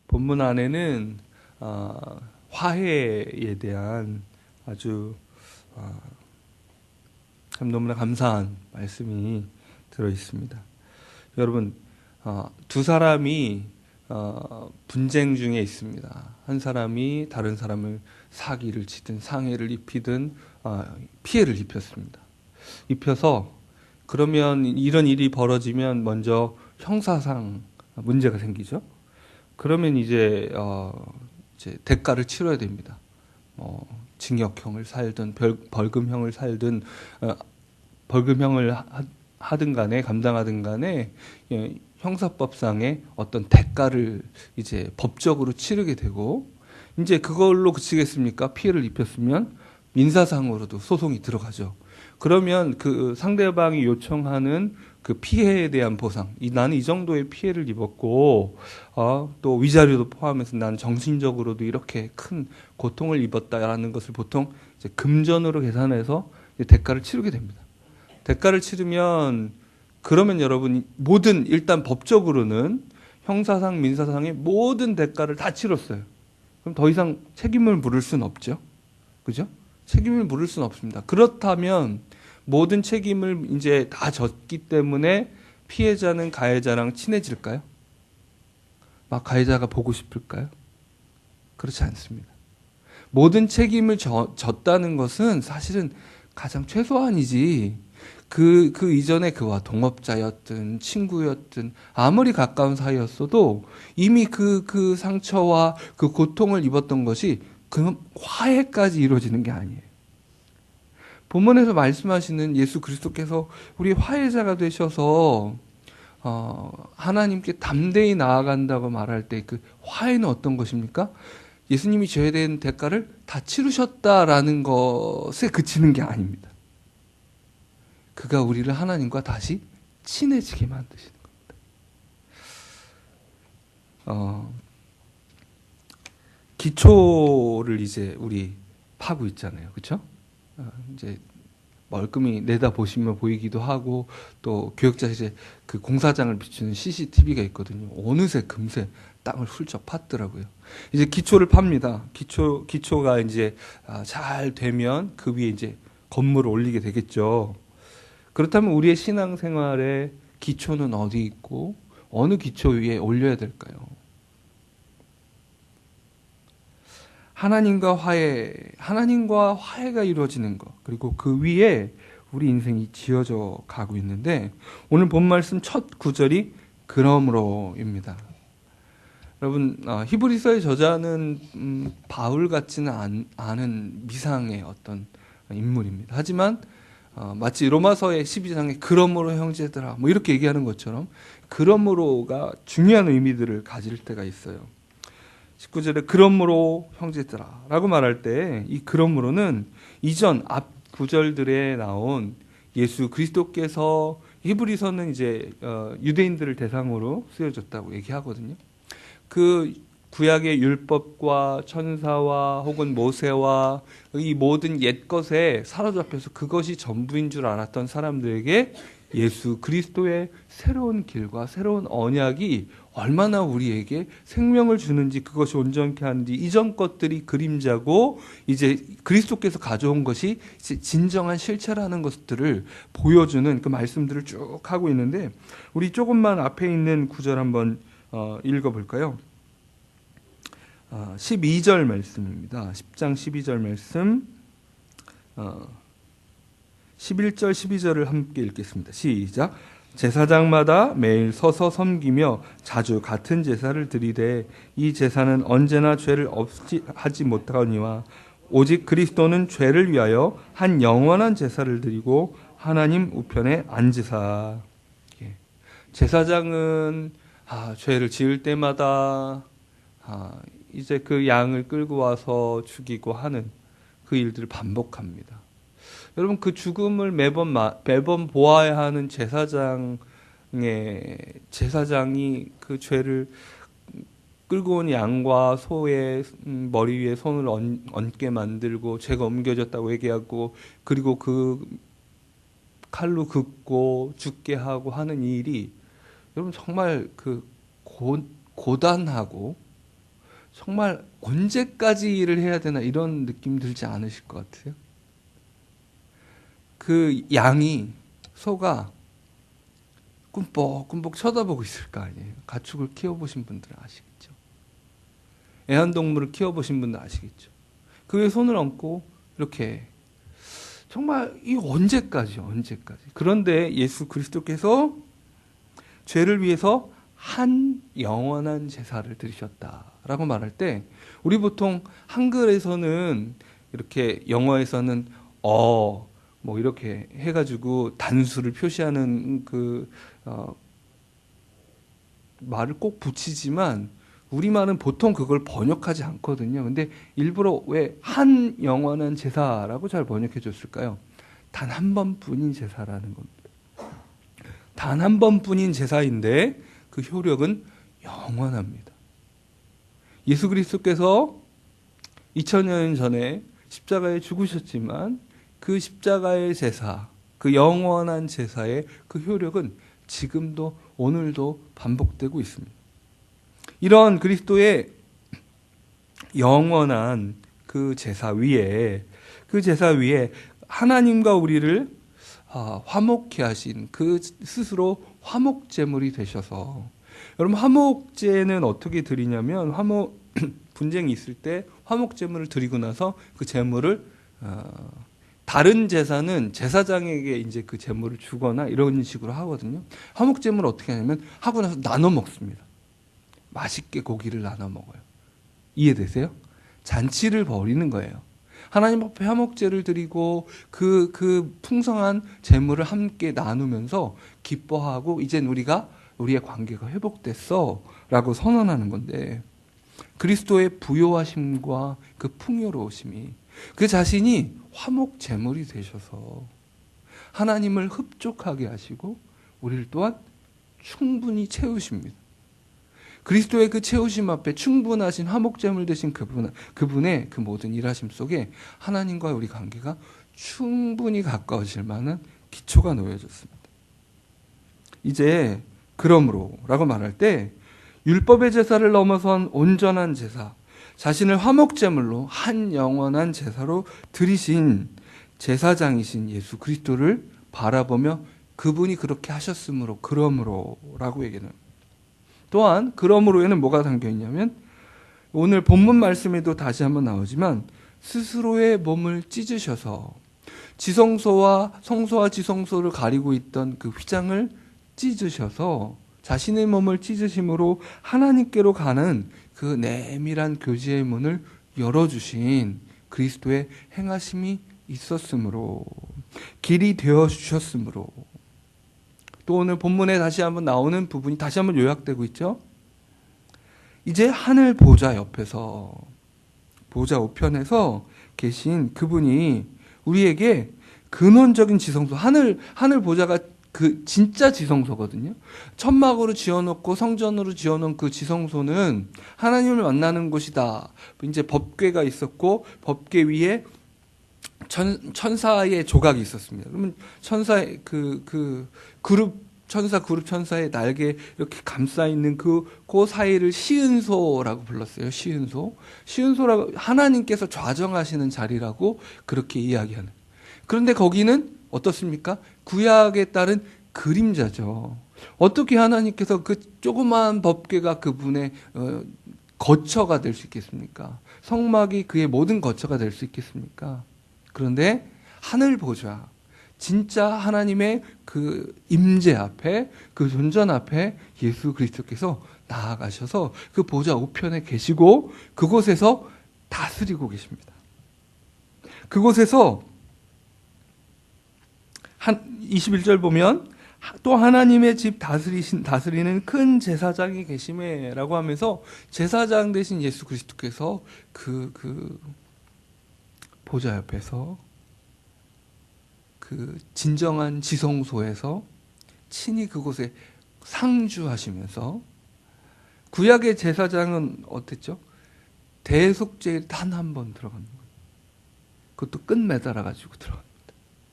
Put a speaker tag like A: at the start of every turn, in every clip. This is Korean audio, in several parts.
A: 본문 안에는 화해에 대한 아주 참 너무나 감사한 말씀이 들어 있습니다. 여러분, 두 사람이 분쟁 중에 있습니다. 한 사람이 다른 사람을 사기를 치든 상해를 입히든 피해를 입혔습니다. 입혀서 그러면 이런 일이 벌어지면 먼저 형사상 문제가 생기죠. 그러면 이제 대가를 치러야 됩니다. 징역형을 살든 벌금형을 살든 벌금형을 하든 간에 감당하든 간에 형사법상의 어떤 대가를 이제 법적으로 치르게 되고, 이제 그걸로 그치겠습니까? 피해를 입혔으면 민사상으로도 소송이 들어가죠. 그러면 그 상대방이 요청하는 그 피해에 대한 보상, 나는 이 정도의 피해를 입었고, 또 위자료도 포함해서 나는 정신적으로도 이렇게 큰 고통을 입었다라는 것을 보통 이제 금전으로 계산해서 이제 대가를 치르게 됩니다. 대가를 치르면, 그러면 여러분, 일단 법적으로는 형사상, 민사상의 모든 대가를 다 치렀어요. 그럼 더 이상 책임을 물을 수는 없죠. 그죠? 책임을 물을 수는 없습니다. 그렇다면 모든 책임을 이제 다 졌기 때문에 피해자는 가해자랑 친해질까요? 막 가해자가 보고 싶을까요? 그렇지 않습니다. 모든 책임을 졌다는 것은 사실은 가장 최소한이지, 그 이전에 그와 동업자였든 친구였든 아무리 가까운 사이였어도 이미 그 상처와 그 고통을 입었던 것이 그 화해까지 이루어지는 게 아니에요. 본문에서 말씀하시는 예수 그리스도께서 우리 화해자가 되셔서 하나님께 담대히 나아간다고 말할 때 그 화해는 어떤 것입니까? 예수님이 죄에 대한 대가를 다 치르셨다라는 것에 그치는 게 아닙니다. 그가 우리를 하나님과 다시 친해지게 만드시는 겁니다. 기초를 이제 우리 파고 있잖아요. 그렇죠? 이제 멀끔히 내다 보시면 보이기도 하고, 또 교역자실에 그 공사장을 비추는 CCTV가 있거든요. 어느새 금세 땅을 훌쩍 팠더라고요. 이제 기초를 팝니다. 기초가 이제 잘 되면 그 위에 이제 건물을 올리게 되겠죠. 그렇다면 우리의 신앙생활의 기초는 어디 있고 어느 기초 위에 올려야 될까요? 하나님과 화해가 이루어지는 것, 그리고 그 위에 우리 인생이 지어져 가고 있는데, 오늘 본 말씀 첫 구절이 그러므로입니다. 여러분, 히브리서의 저자는 바울 같지는 않은 미상의 어떤 인물입니다. 하지만 마치 로마서의 12장에 그러므로 형제들아 뭐 이렇게 얘기하는 것처럼 그러므로가 중요한 의미들을 가질 때가 있어요. 19절에 그러므로 형제들아 라고 말할 때 이 그러므로는 이전 앞 구절들에 나온 예수 그리스도께서, 히브리서는 이제 유대인들을 대상으로 쓰여졌다고 얘기하거든요. 그 구약의 율법과 천사와 혹은 모세와 이 모든 옛것에 사로잡혀서 그것이 전부인 줄 알았던 사람들에게 예수 그리스도의 새로운 길과 새로운 언약이 얼마나 우리에게 생명을 주는지, 그것이 온전케 하는지, 이전 것들이 그림자고 이제 그리스도께서 가져온 것이 진정한 실체라는 것들을 보여주는 그 말씀들을 쭉 하고 있는데, 우리 조금만 앞에 있는 구절 한번 읽어볼까요? 12절 말씀입니다. 10장 12절 말씀, 11절 12절을 함께 읽겠습니다. 시작. 제사장마다 매일 서서 섬기며 자주 같은 제사를 드리되 이 제사는 언제나 죄를 없이 하지 못하거니와 오직 그리스도는 죄를 위하여 한 영원한 제사를 드리고 하나님 우편에 앉으사. 제사장은 죄를 지을 때마다 이제 그 양을 끌고 와서 죽이고 하는 그 일들을 반복합니다. 여러분, 그 죽음을 매번 보아야 하는 제사장이 그 죄를 끌고 온 양과 소의 머리 위에 손을 얹게 만들고 죄가 옮겨졌다고 얘기하고, 그리고 그 칼로 긋고 죽게 하고 하는 이 일이 여러분 정말 그 고단하고 정말 언제까지 일을 해야 되나 이런 느낌 들지 않으실 것 같아요? 그 양이, 소가 꿈뻑꿈뻑 쳐다보고 있을 거 아니에요. 가축을 키워보신 분들은 아시겠죠. 애완동물을 키워보신 분들은 아시겠죠. 그 위에 손을 얹고 이렇게 정말 이 언제까지요? 그런데 예수 그리스도께서 죄를 위해서 한 영원한 제사를 드리셨다라고 말할 때, 우리 보통 한글에서는 이렇게, 영어에서는 뭐 이렇게 해가지고 단수를 표시하는 말을 꼭 붙이지만 우리말은 보통 그걸 번역하지 않거든요. 근데 일부러 왜 한 영원한 제사라고 잘 번역해 줬을까요? 단 한 번뿐인 제사라는 겁니다. 단 한 번뿐인 제사인데 그 효력은 영원합니다. 예수 그리스도께서 2000년 전에 십자가에 죽으셨지만 그 십자가의 제사, 그 영원한 제사의 그 효력은 지금도 오늘도 반복되고 있습니다. 이런 그리스도의 영원한 그 제사 위에 하나님과 우리를 화목케 하신 그 스스로 화목제물이 되셔서, 여러분 화목제는 어떻게 드리냐면, 분쟁이 있을 때 화목제물을 드리고 나서 그 제물을 다른 제사는 제사장에게 이제 그 제물을 주거나 이런 식으로 하거든요. 화목제물을 어떻게 하냐면 하고 나서 나눠 먹습니다. 맛있게 고기를 나눠 먹어요. 이해되세요? 잔치를 벌이는 거예요. 하나님 앞에 화목제를 드리고 그 풍성한 제물을 함께 나누면서 기뻐하고, 이젠 우리의 관계가 회복됐어 라고 선언하는 건데, 그리스도의 부요하심과 그 풍요로우심이 그 자신이 화목제물이 되셔서 하나님을 흡족하게 하시고 우리를 또한 충분히 채우십니다. 그리스도의 그 채우심 앞에 충분하신 화목제물 되신 그분의 그 모든 일하심 속에 하나님과 우리 관계가 충분히 가까워질 만한 기초가 놓여졌습니다. 이제 그러므로 라고 말할 때, 율법의 제사를 넘어선 온전한 제사, 자신을 화목제물로 한 영원한 제사로 드리신 제사장이신 예수 그리스도를 바라보며 그분이 그렇게 하셨으므로 그러므로라고 얘기는, 또한 그러므로에는 뭐가 담겨 있냐면, 오늘 본문 말씀에도 다시 한번 나오지만 스스로의 몸을 찢으셔서 지성소와 성소와 지성소를 가리고 있던 그 휘장을 찢으셔서 자신의 몸을 찢으심으로 하나님께로 가는 그 내밀한 교제의 문을 열어주신 그리스도의 행하심이 있었으므로, 길이 되어주셨으므로, 또 오늘 본문에 다시 한번 나오는 부분이 다시 한번 요약되고 있죠. 이제 하늘 보좌 옆에서, 보좌 우편에서 계신 그분이 우리에게 근원적인 지성소, 하늘 보좌가 그 진짜 지성소거든요. 천막으로 지어놓고 성전으로 지어놓은 그 지성소는 하나님을 만나는 곳이다. 이제 법궤가 있었고 법궤 위에 천사의 조각이 있었습니다. 그러면 천사의 천사 그룹 천사의 날개 이렇게 감싸 있는 그 사이를 시은소라고 불렀어요. 시은소라고, 하나님께서 좌정하시는 자리라고 그렇게 이야기하는. 그런데 거기는 어떻습니까? 구약에 따른 그림자죠. 어떻게 하나님께서 그 조그마한 법궤가 그분의 거처가 될 수 있겠습니까? 성막이 그의 모든 거처가 될 수 있겠습니까? 그런데 하늘 보좌, 진짜 하나님의 그 임재 앞에, 그 존전 앞에 예수 그리스도께서 나아가셔서 그 보좌 우편에 계시고 그곳에서 다스리고 계십니다. 그곳에서 21절 보면 또 하나님의 집 다스리는 큰 제사장이 계심에라고 하면서 제사장 되신 예수 그리스도께서 그 보좌 옆에서 그 진정한 지성소에서 친히 그곳에 상주하시면서, 구약의 제사장은 어땠죠? 대속죄에 단 한 번 들어가는 거예요. 그것도 끈 매달아 가지고 들어갑니다.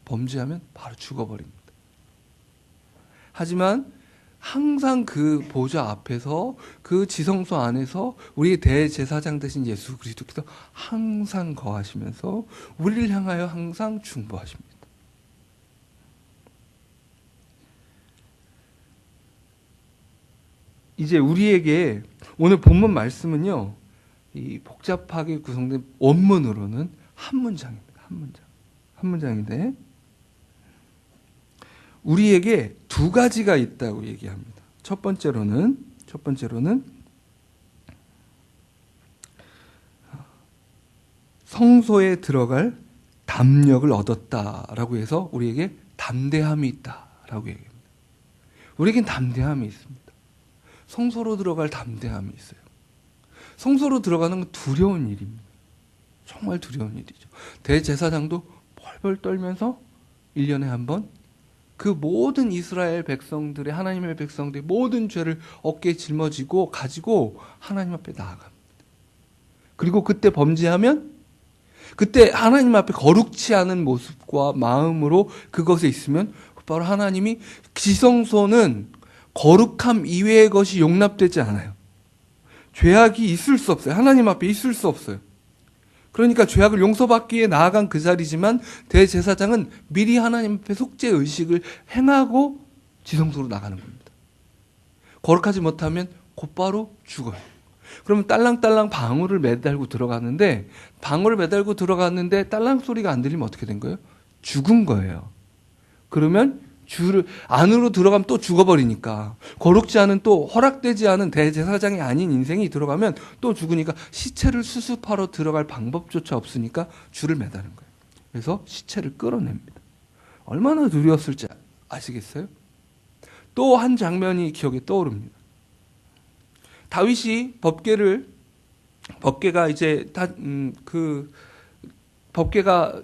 A: 범죄하면 바로 죽어버립니다. 하지만 항상 그 보좌 앞에서 그 지성소 안에서 우리 대제사장 되신 예수 그리스도께서 항상 거하시면서 우리를 향하여 항상 중보하십니다. 이제 우리에게 오늘 본문 말씀은요, 이 복잡하게 구성된 원문으로는 한 문장입니다. 한 문장인데 우리에게 두 가지가 있다고 얘기합니다. 첫 번째로는 성소에 들어갈 담력을 얻었다라고 해서 우리에게 담대함이 있다라고 얘기합니다. 우리에겐 담대함이 있습니다. 성소로 들어갈 담대함이 있어요. 성소로 들어가는 건 두려운 일입니다. 정말 두려운 일이죠. 대제사장도 벌벌 떨면서 1년에 한 번 그 모든 이스라엘 백성들의, 하나님의 백성들의 모든 죄를 어깨에 짊어지고 가지고 하나님 앞에 나아갑니다. 그리고 그때 범죄하면 그때 하나님 앞에 거룩치 않은 모습과 마음으로 그것에 있으면 바로 하나님이, 지성소는 거룩함 이외의 것이 용납되지 않아요. 죄악이 있을 수 없어요. 하나님 앞에 있을 수 없어요. 그러니까 죄악을 용서받기 위해 나아간 그 자리지만 대제사장은 미리 하나님 앞에 속죄 의식을 행하고 지성소로 나가는 겁니다. 거룩하지 못하면 곧바로 죽어요. 그러면 딸랑딸랑 방울을 매달고 들어갔는데 딸랑 소리가 안 들리면 어떻게 된 거예요? 죽은 거예요. 그러면 주를 안으로 들어가면 또 죽어버리니까, 거룩지 않은, 또 허락되지 않은 대제사장이 아닌 인생이 들어가면 또 죽으니까 시체를 수습하러 들어갈 방법조차 없으니까 줄을 매다는 거예요. 그래서 시체를 끌어냅니다. 얼마나 두려웠을지 아시겠어요? 또 한 장면이 기억에 떠오릅니다. 다윗이 법궤가 이제 법궤가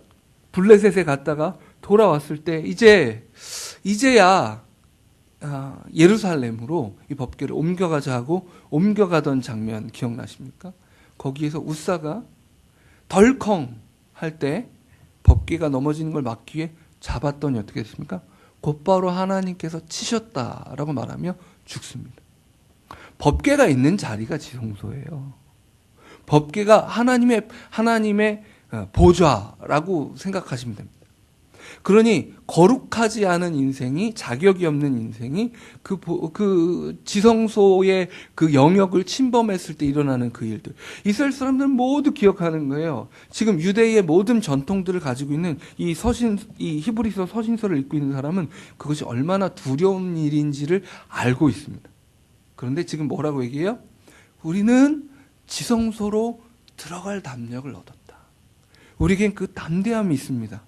A: 블레셋에 갔다가 돌아왔을 때 이제야 예루살렘으로 이 법궤를 옮겨가자 하고 옮겨가던 장면 기억나십니까? 거기에서 우사가 덜컹 할 때 법궤가 넘어지는 걸 막기 위해 잡았더니 어떻게 됐습니까? 곧바로 하나님께서 치셨다라고 말하며 죽습니다. 법궤가 있는 자리가 지성소예요. 법궤가 하나님의 보좌라고 생각하시면 됩니다. 그러니 거룩하지 않은 인생이, 자격이 없는 인생이 그 지성소의 그 영역을 침범했을 때 일어나는 그 일들, 이스라엘 사람들은 모두 기억하는 거예요. 지금 유대의 모든 전통들을 가지고 있는 이 히브리서 서신서를 읽고 있는 사람은 그것이 얼마나 두려운 일인지를 알고 있습니다. 그런데 지금 뭐라고 얘기해요? 우리는 지성소로 들어갈 담력을 얻었다. 우리에겐 그 담대함이 있습니다.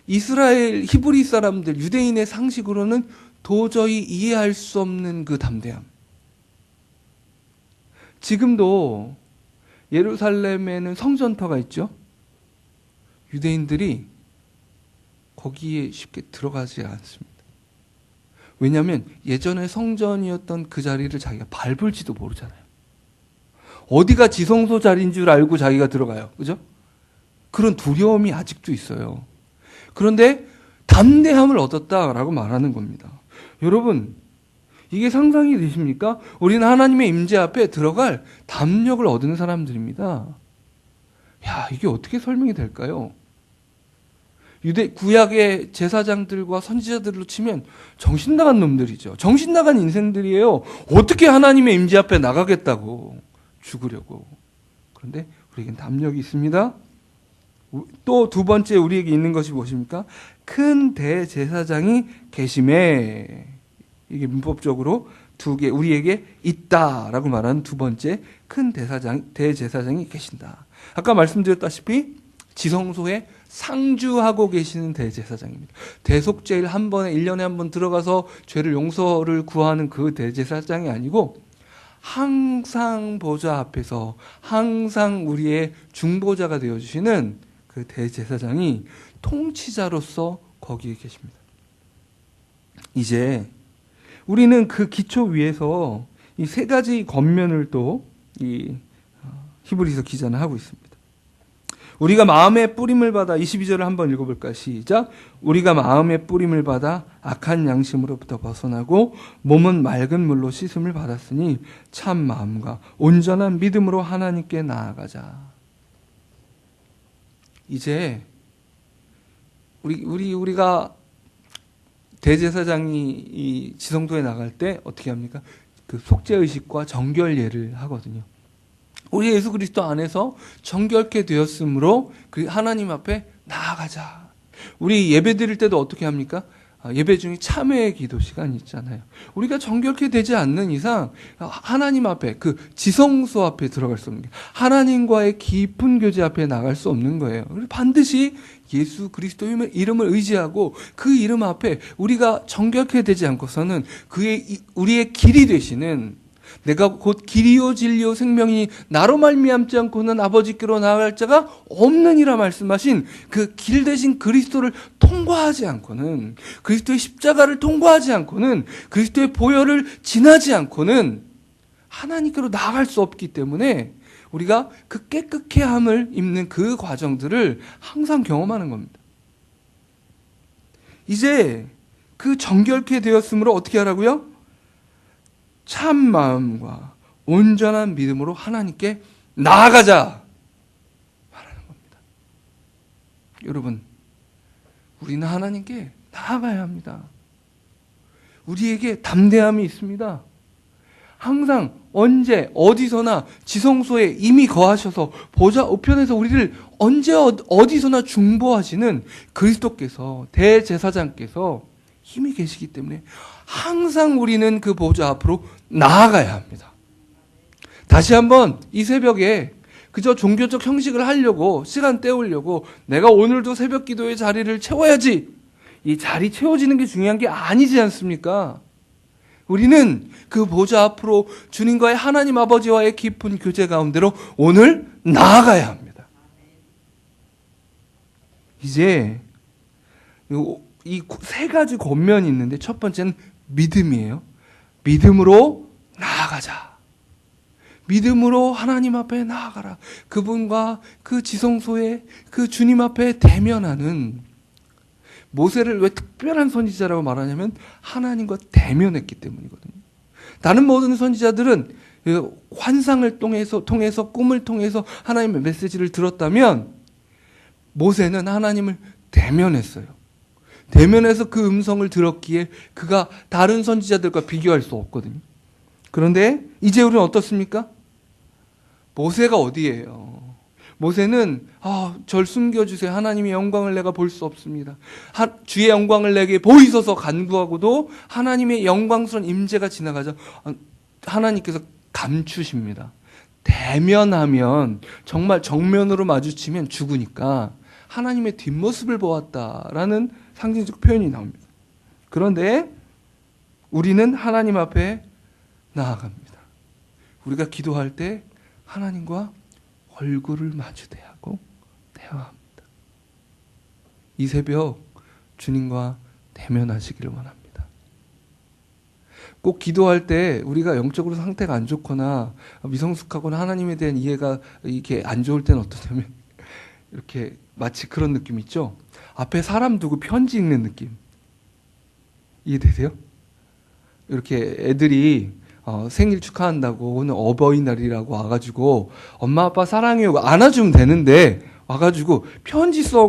A: 이스라엘 히브리 사람들, 유대인의 상식으로는 도저히 이해할 수 없는 그 담대함. 지금도 예루살렘에는 성전터가 있죠. 유대인들이 거기에 쉽게 들어가지 않습니다. 왜냐하면 예전에 성전이었던 그 자리를 자기가 밟을지도 모르잖아요. 어디가 지성소 자리인 줄 알고 자기가 들어가요. 그죠? 그런 두려움이 아직도 있어요. 그런데 담대함을 얻었다라고 말하는 겁니다. 여러분, 이게 상상이 되십니까? 우리는 하나님의 임재 앞에 들어갈 담력을 얻은 사람들입니다. 야, 이게 어떻게 설명이 될까요? 구약의 제사장들과 선지자들로 치면 정신 나간 놈들이죠. 정신 나간 인생들이에요. 어떻게 하나님의 임재 앞에 나가겠다고, 죽으려고. 그런데 우리에겐 담력이 있습니다. 또 두 번째 우리에게 있는 것이 무엇입니까? 큰 대제사장이 계심에, 이게 문법적으로 우리에게 있다라고 말하는 두 번째, 큰 대제사장이 계신다. 아까 말씀드렸다시피 지성소에 상주하고 계시는 대제사장입니다. 대속죄일 한 번에 1년에 한 번 들어가서 죄를 용서를 구하는 그 대제사장이 아니고 항상 보좌 앞에서 항상 우리의 중보자가 되어주시는 그 대제사장이 통치자로서 거기에 계십니다. 이제 우리는 그 기초 위에서 이 세 가지 겉면을 또 이 히브리서 기자는 하고 있습니다. 우리가 마음의 뿌림을 받아 22절을 한번 읽어볼까요? 시작. 우리가 마음의 뿌림을 받아 악한 양심으로부터 벗어나고 몸은 맑은 물로 씻음을 받았으니 참 마음과 온전한 믿음으로 하나님께 나아가자. 이제 우리가 대제사장이 이 지성소에 나갈 때 어떻게 합니까? 그 속죄의식과 정결예를 하거든요. 우리 예수 그리스도 안에서 정결케 되었으므로 그 하나님 앞에 나아가자. 우리 예배 드릴 때도 어떻게 합니까? 예배 중에 참회의 기도 시간이 있잖아요. 우리가 정결케 되지 않는 이상 하나님 앞에, 그 지성소 앞에 들어갈 수 없는 게, 하나님과의 깊은 교제 앞에 나갈 수 없는 거예요. 반드시 예수 그리스도의 이름을 의지하고 그 이름 앞에 우리가 정결케 되지 않고서는 우리의 길이 되시는, 내가 곧 길이요 진리요 생명이 나로 말미암지 않고는 아버지께로 나아갈 자가 없느니라 말씀하신 그 길 대신 그리스도를 통과하지 않고는, 그리스도의 십자가를 통과하지 않고는, 그리스도의 보혈을 지나지 않고는 하나님께로 나아갈 수 없기 때문에 우리가 그 깨끗해 함을 입는 그 과정들을 항상 경험하는 겁니다. 이제 그 정결케 되었으므로 어떻게 하라고요? 참 마음과 온전한 믿음으로 하나님께 나아가자 말하는 겁니다. 여러분, 우리는 하나님께 나아가야 합니다. 우리에게 담대함이 있습니다. 항상 언제 어디서나 지성소에 이미 거하셔서 보좌 우편에서 우리를 언제 어디서나 중보하시는 그리스도께서, 대제사장께서 힘이 계시기 때문에 항상 우리는 그 보좌 앞으로 나아가야 합니다. 다시 한번 이 새벽에 그저 종교적 형식을 하려고, 시간 때우려고 내가 오늘도 새벽 기도의 자리를 채워야지, 이 자리 채워지는 게 중요한 게 아니지 않습니까? 우리는 그 보좌 앞으로 주님과의 하나님 아버지와의 깊은 교제 가운데로 오늘 나아가야 합니다. 이제 이 세 가지 권면이 있는데, 첫 번째는 믿음이에요. 믿음으로 나아가자. 믿음으로 하나님 앞에 나아가라. 그분과 그 지성소에 그 주님 앞에 대면하는, 모세를 왜 특별한 선지자라고 말하냐면 하나님과 대면했기 때문이거든요. 다른 모든 선지자들은 환상을 통해서 꿈을 통해서 하나님의 메시지를 들었다면, 모세는 하나님을 대면했어요. 대면해서 그 음성을 들었기에 그가 다른 선지자들과 비교할 수 없거든요. 그런데 이제 우리는 어떻습니까? 모세가 어디예요? 모세는 절 숨겨주세요. 하나님의 영광을 내가 볼 수 없습니다. 주의 영광을 내게 보이소서 간구하고도 하나님의 영광스러운 임재가 지나가자 하나님께서 감추십니다. 대면하면, 정말 정면으로 마주치면 죽으니까 하나님의 뒷모습을 보았다라는 상징적 표현이 나옵니다. 그런데 우리는 하나님 앞에 나아갑니다. 우리가 기도할 때 하나님과 얼굴을 마주대하고 대화합니다. 이 새벽 주님과 대면하시기를 원합니다. 꼭 기도할 때 우리가 영적으로 상태가 안 좋거나 미성숙하거나 하나님에 대한 이해가 이렇게 안 좋을 때는 어떠냐면, 이렇게 마치 그런 느낌 있죠? 앞에 사람 두고 편지 읽는 느낌. 이해되세요? 이렇게 애들이 생일 축하한다고 오늘 어버이날이라고 와가지고 엄마 아빠 사랑해요 안아주면 되는데, 와가지고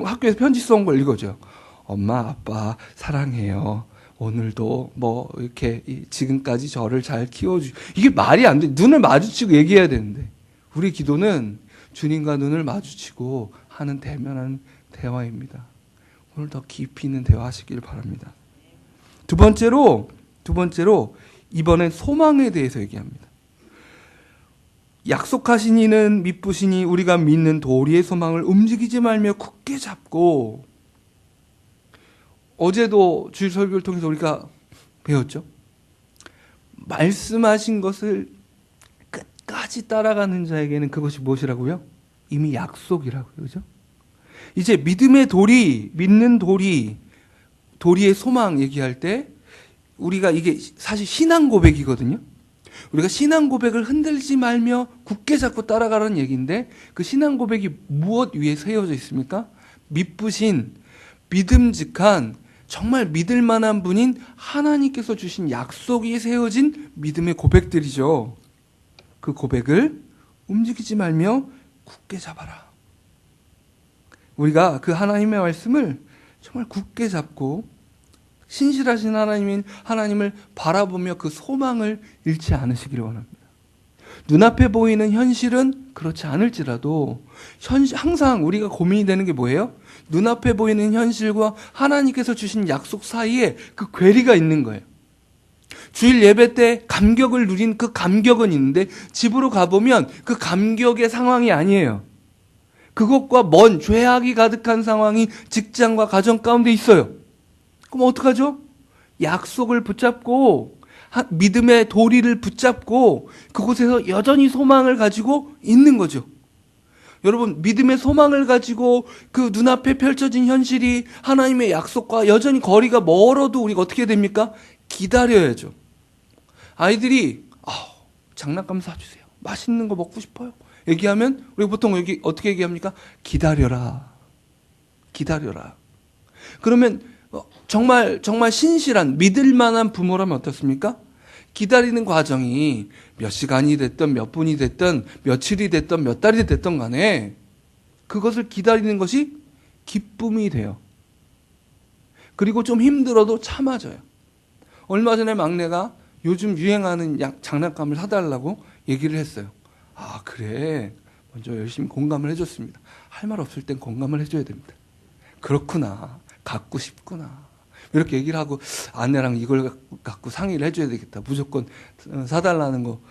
A: 학교에서 편지 써온 걸 읽어줘요. 엄마 아빠 사랑해요. 오늘도 뭐 이렇게 지금까지 저를 잘 키워주. 이게 말이 안 돼. 눈을 마주치고 얘기해야 되는데, 우리 기도는 주님과 눈을 마주치고 하는 대면한 대화입니다. 오늘 더 깊이 있는 대화하시길 바랍니다. 두 번째로 이번엔 소망에 대해서 얘기합니다. 약속하신 이는 미쁘시니 우리가 믿는 도리의 소망을 움직이지 말며 굳게 잡고, 어제도 주일 설교를 통해서 우리가 배웠죠. 말씀하신 것을 끝까지 따라가는 자에게는 그것이 무엇이라고요? 이미 약속이라고요. 그죠? 이제 믿음의 도리, 믿는 도리, 도리의 소망 얘기할 때 우리가 이게 사실 신앙 고백이거든요. 우리가 신앙 고백을 흔들지 말며 굳게 잡고 따라가라는 얘기인데, 그 신앙 고백이 무엇 위에 세워져 있습니까? 믿으신, 믿음직한, 정말 믿을 만한 분인 하나님께서 주신 약속 위에 세워진 믿음의 고백들이죠. 그 고백을 움직이지 말며 굳게 잡아라. 우리가 그 하나님의 말씀을 정말 굳게 잡고 신실하신 하나님을 바라보며 그 소망을 잃지 않으시기를 원합니다. 눈앞에 보이는 현실은 그렇지 않을지라도 항상 우리가 고민이 되는 게 뭐예요? 눈앞에 보이는 현실과 하나님께서 주신 약속 사이에 그 괴리가 있는 거예요. 주일 예배 때 감격을 누린 그 감격은 있는데 집으로 가보면 그 감격의 상황이 아니에요. 그것과 먼 죄악이 가득한 상황이 직장과 가정 가운데 있어요. 그럼 어떡하죠? 약속을 붙잡고 믿음의 도리를 붙잡고 그곳에서 여전히 소망을 가지고 있는 거죠. 여러분, 믿음의 소망을 가지고 그 눈앞에 펼쳐진 현실이 하나님의 약속과 여전히 거리가 멀어도 우리가 어떻게 됩니까? 기다려야죠. 아이들이 장난감 사주세요, 맛있는 거 먹고 싶어요 얘기하면 우리가 보통 여기 어떻게 얘기합니까? 기다려라. 기다려라. 그러면 정말 신실한 믿을 만한 부모라면 어떻습니까? 기다리는 과정이 몇 시간이 됐든 몇 분이 됐든 며칠이 됐든 몇 달이 됐든 간에 그것을 기다리는 것이 기쁨이 돼요. 그리고 좀 힘들어도 참아져요. 얼마 전에 막내가 요즘 유행하는 장난감을 사달라고 얘기를 했어요. 아, 그래. 먼저 열심히 공감을 해줬습니다. 할 말 없을 땐 공감을 해줘야 됩니다. 그렇구나. 갖고 싶구나. 이렇게 얘기를 하고 아내랑 이걸 갖고 상의를 해줘야 되겠다. 무조건 사달라는 거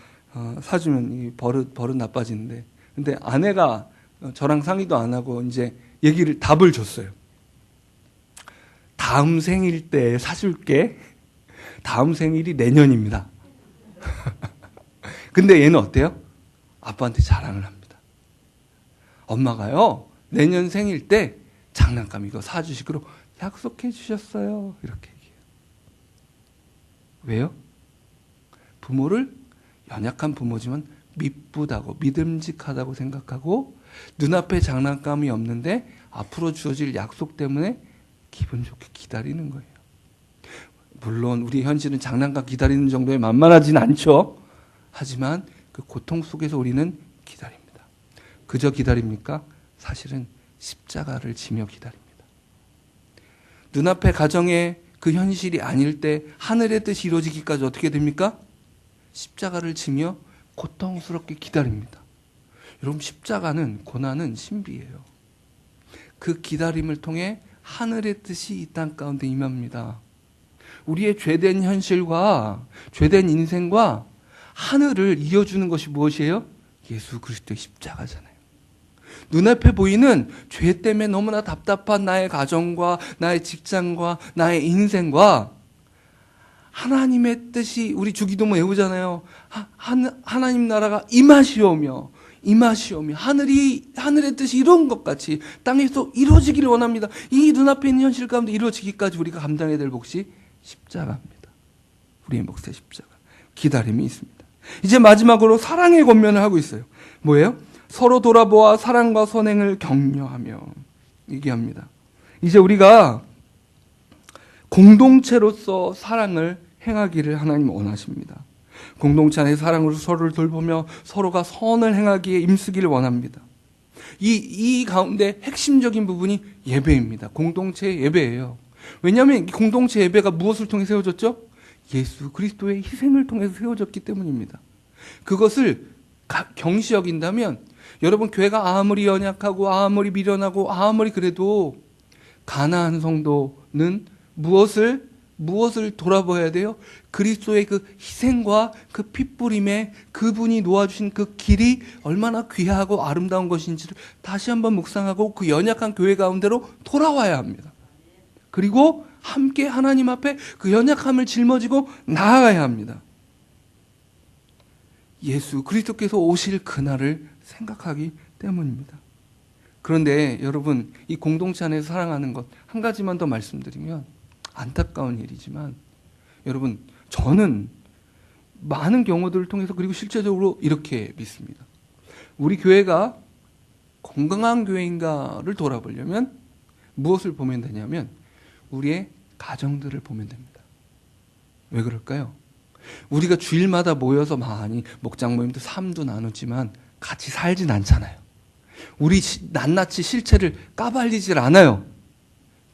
A: 사주면 이 버릇 나빠지는데. 근데 아내가 저랑 상의도 안 하고 이제 답을 줬어요. 다음 생일 때 사줄게. 다음 생일이 내년입니다. 근데 얘는 어때요? 아빠한테 자랑을 합니다. 엄마가요, 내년 생일 때 장난감 이거 사주시기로 약속해 주셨어요. 이렇게 얘기해요. 왜요? 부모를 연약한 부모지만 미쁘다고 믿음직하다고 생각하고 눈앞에 장난감이 없는데 앞으로 주어질 약속 때문에 기분 좋게 기다리는 거예요. 물론 우리 현실은 장난감 기다리는 정도에 만만하진 않죠. 하지만 그 고통 속에서 우리는 기다립니다. 그저 기다립니까? 사실은 십자가를 지며 기다립니다. 눈앞에 가정의 그 현실이 아닐 때 하늘의 뜻이 이루어지기까지 어떻게 됩니까? 십자가를 지며 고통스럽게 기다립니다. 여러분, 십자가는, 고난은 신비예요. 그 기다림을 통해 하늘의 뜻이 이 땅 가운데 임합니다. 우리의 죄된 현실과 죄된 인생과 하늘을 이어주는 것이 무엇이에요? 예수 그리스도의 십자가잖아요. 눈앞에 보이는 죄 때문에 너무나 답답한 나의 가정과 나의 직장과 나의 인생과 하나님의 뜻이, 우리 주기도문 외우잖아요. 하나님 나라가 임하시오며 하늘의 뜻이 이룬 것 같이 땅에서 이루어지기를 원합니다. 이 눈앞에 있는 현실 가운데 이루어지기까지 우리가 감당해야 될 몫이 십자가입니다. 우리의 몫의 십자가. 기다림이 있습니다. 이제 마지막으로 사랑의 권면을 하고 있어요. 뭐예요? 서로 돌아보아 사랑과 선행을 격려하며 얘기합니다. 이제 우리가 공동체로서 사랑을 행하기를 하나님 원하십니다. 공동체 안의 사랑으로 서로를 돌보며 서로가 선을 행하기에 힘쓰기를 원합니다. 이 가운데 핵심적인 부분이 예배입니다. 공동체 예배예요. 왜냐하면 공동체 예배가 무엇을 통해 세워졌죠? 예수 그리스도의 희생을 통해서 세워졌기 때문입니다. 그것을 경시 여긴다면 여러분, 교회가 아무리 연약하고 아무리 미련하고 아무리 그래도 가나안 성도는 무엇을 돌아봐야 돼요? 그리스도의 그 희생과 그 핏부림에 그분이 놓아주신 그 길이 얼마나 귀하고 아름다운 것인지를 다시 한번 묵상하고 그 연약한 교회 가운데로 돌아와야 합니다. 그리고 함께 하나님 앞에 그 연약함을 짊어지고 나아가야 합니다. 예수 그리스도께서 오실 그날을 생각하기 때문입니다. 그런데 여러분, 이 공동체 안에서 사랑하는 것 한 가지만 더 말씀드리면, 안타까운 일이지만 여러분, 저는 많은 경우들을 통해서 그리고 실제적으로 이렇게 믿습니다. 우리 교회가 건강한 교회인가를 돌아보려면 무엇을 보면 되냐면 우리의 가정들을 보면 됩니다. 왜 그럴까요? 우리가 주일마다 모여서 많이 목장 모임도 삶도 나누지만 같이 살진 않잖아요. 우리 낱낱이 실체를 까발리질 않아요.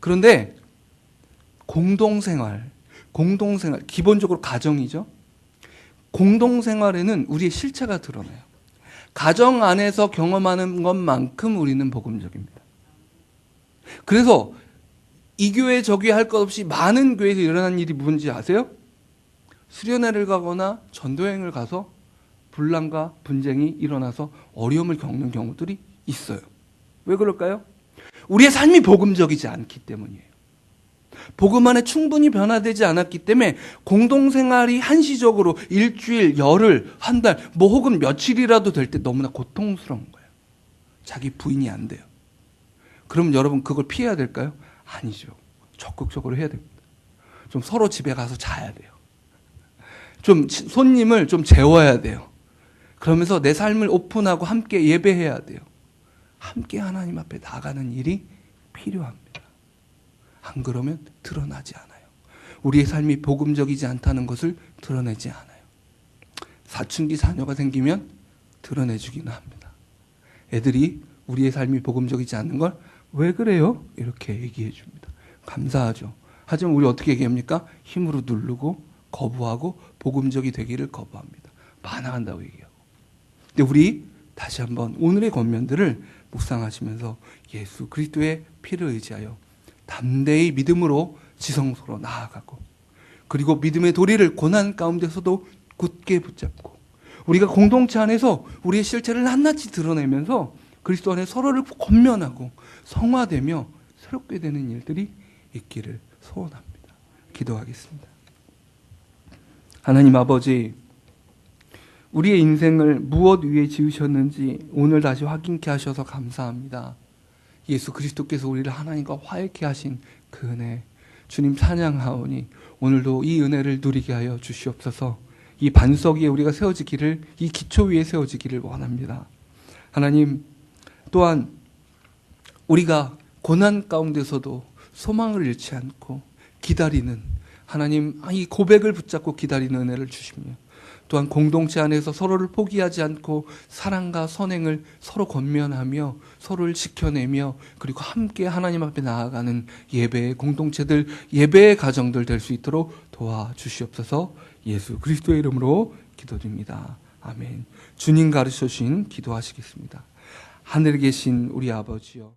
A: 그런데 공동생활, 기본적으로 가정이죠. 공동생활에는 우리의 실체가 드러나요. 가정 안에서 경험하는 것만큼 우리는 복음적입니다. 그래서 이 교회 저 교회 할 것 없이 많은 교회에서 일어난 일이 뭔지 아세요? 수련회를 가거나 전도여행을 가서 분란과 분쟁이 일어나서 어려움을 겪는 경우들이 있어요. 왜 그럴까요? 우리의 삶이 복음적이지 않기 때문이에요. 복음 안에 충분히 변화되지 않았기 때문에 공동생활이 한시적으로 일주일, 열흘, 한 달, 뭐 혹은 며칠이라도 될 때 너무나 고통스러운 거예요. 자기 부인이 안 돼요. 그럼 여러분 그걸 피해야 될까요? 아니죠. 적극적으로 해야 됩니다. 좀 서로 집에 가서 자야 돼요. 좀 손님을 좀 재워야 돼요. 그러면서 내 삶을 오픈하고 함께 예배해야 돼요. 함께 하나님 앞에 나가는 일이 필요합니다. 안 그러면 드러나지 않아요. 우리의 삶이 복음적이지 않다는 것을 드러내지 않아요. 사춘기 자녀가 생기면 드러내주기는 합니다. 애들이 우리의 삶이 복음적이지 않는 걸 왜 그래요? 이렇게 얘기해 줍니다. 감사하죠. 하지만 우리 어떻게 얘기합니까? 힘으로 누르고 거부하고 복음적이 되기를 거부합니다. 반항한다고 얘기하고. 근데 우리 다시 한번 오늘의 권면들을 묵상하시면서 예수 그리스도의 피를 의지하여 담대히 믿음으로 지성소로 나아가고 그리고 믿음의 도리를 고난 가운데서도 굳게 붙잡고 우리가 공동체 안에서 우리의 실체를 낱낱이 드러내면서 그리스도 안에 서로를 권면하고 성화되며 새롭게 되는 일들이 있기를 소원합니다. 기도하겠습니다. 하나님 아버지, 우리의 인생을 무엇 위에 지으셨는지 오늘 다시 확인케 하셔서 감사합니다. 예수 그리스도께서 우리를 하나님과 화해케 하신 그 은혜, 주님 찬양하오니 오늘도 이 은혜를 누리게 하여 주시옵소서. 이 반석 위에 우리가 세워지기를, 이 기초 위에 세워지기를 원합니다. 하나님, 또한 우리가 고난 가운데서도 소망을 잃지 않고 기다리는 하나님, 이 고백을 붙잡고 기다리는 은혜를 주시며 또한 공동체 안에서 서로를 포기하지 않고 사랑과 선행을 서로 권면하며 서로를 지켜내며 그리고 함께 하나님 앞에 나아가는 예배의 공동체들, 예배의 가정들 될 수 있도록 도와주시옵소서. 예수 그리스도의 이름으로 기도드립니다. 아멘. 주님 가르쳐 주신 기도하시겠습니다. 하늘에 계신 우리 아버지여,